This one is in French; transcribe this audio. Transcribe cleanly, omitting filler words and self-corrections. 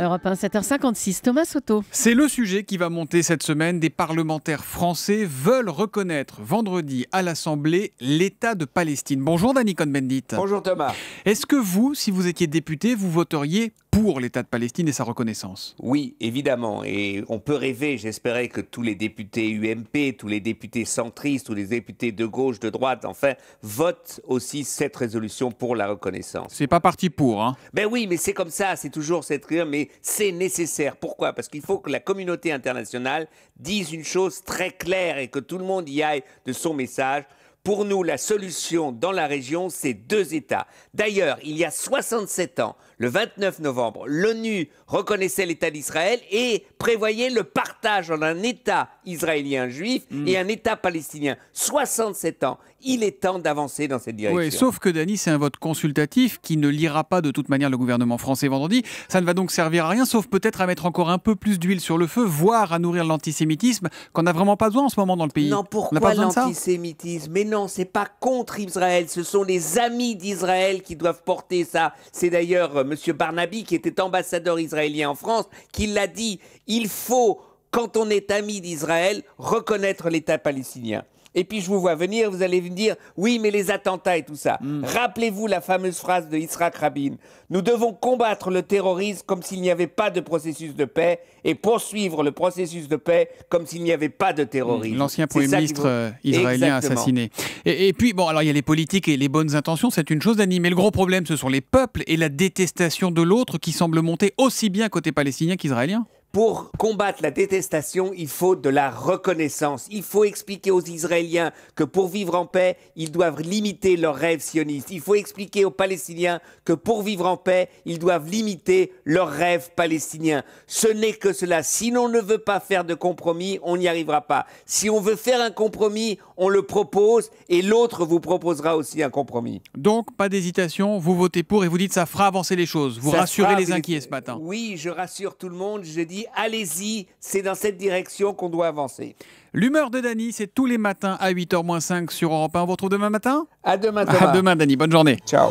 Europe 1, 7h56, Thomas Soto. C'est le sujet qui va monter cette semaine. Des parlementaires français veulent reconnaître vendredi à l'Assemblée l'État de Palestine. Bonjour Danny Cohn-Bendit. Bonjour Thomas. Est-ce que vous, si vous étiez député, vous voteriez pour l'État de Palestine et sa reconnaissance? Oui, évidemment. Et on peut rêver, j'espérais que tous les députés UMP, tous les députés centristes, tous les députés de gauche, de droite, enfin, votent aussi cette résolution pour la reconnaissance. C'est pas parti pour, hein? Ben oui, mais c'est comme ça, c'est toujours cette rire, mais c'est nécessaire. Pourquoi? Parce qu'il faut que la communauté internationale dise une chose très claire et que tout le monde y aille de son message. Pour nous, la solution dans la région, c'est deux États. D'ailleurs, il y a 67 ans, le 29 novembre, l'ONU reconnaissait l'État d'Israël et prévoyait le partage en un État israélien juif et un État palestinien. 67 ans, il est temps d'avancer dans cette direction. Oui, sauf que Danny, c'est un vote consultatif qui ne liera pas de toute manière le gouvernement français vendredi. Ça ne va donc servir à rien, sauf peut-être à mettre encore un peu plus d'huile sur le feu, voire à nourrir l'antisémitisme qu'on n'a vraiment pas besoin en ce moment dans le pays. Non, pourquoi l'antisémitisme? Mais non, c'est pas contre Israël, ce sont les amis d'Israël qui doivent porter ça. C'est d'ailleurs M. Barnaby, qui était ambassadeur israélien en France, qui l'a dit. Il faut, quand on est ami d'Israël, reconnaître l'État palestinien. Et puis je vous vois venir, vous allez me dire, oui, mais les attentats et tout ça. Rappelez-vous la fameuse phrase de Yitzhak Rabin. Nous devons combattre le terrorisme comme s'il n'y avait pas de processus de paix et poursuivre le processus de paix comme s'il n'y avait pas de terrorisme. L'ancien Premier ministre israélien assassiné. Et puis, bon, alors il y a les politiques et les bonnes intentions, c'est une chose, Danny, mais le gros problème, ce sont les peuples et la détestation de l'autre qui semble monter aussi bien côté palestinien qu'israélien. Pour combattre la détestation, il faut de la reconnaissance. Il faut expliquer aux Israéliens que pour vivre en paix, ils doivent limiter leurs rêves sionistes. Il faut expliquer aux Palestiniens que pour vivre en paix, ils doivent limiter leurs rêves palestiniens. Ce n'est que cela. Si l'on ne veut pas faire de compromis, on n'y arrivera pas. Si on veut faire un compromis, on le propose et l'autre vous proposera aussi un compromis. Donc, pas d'hésitation, vous votez pour et vous dites ça fera avancer les choses. Vous rassurez les inquiets ce matin. Oui, je rassure tout le monde. Je dis allez-y, c'est dans cette direction qu'on doit avancer. L'humeur de Danny, c'est tous les matins à 8h-5 sur Europe 1. On vous retrouve demain matin? À demain, Thomas. À demain, Danny. Bonne journée. Ciao.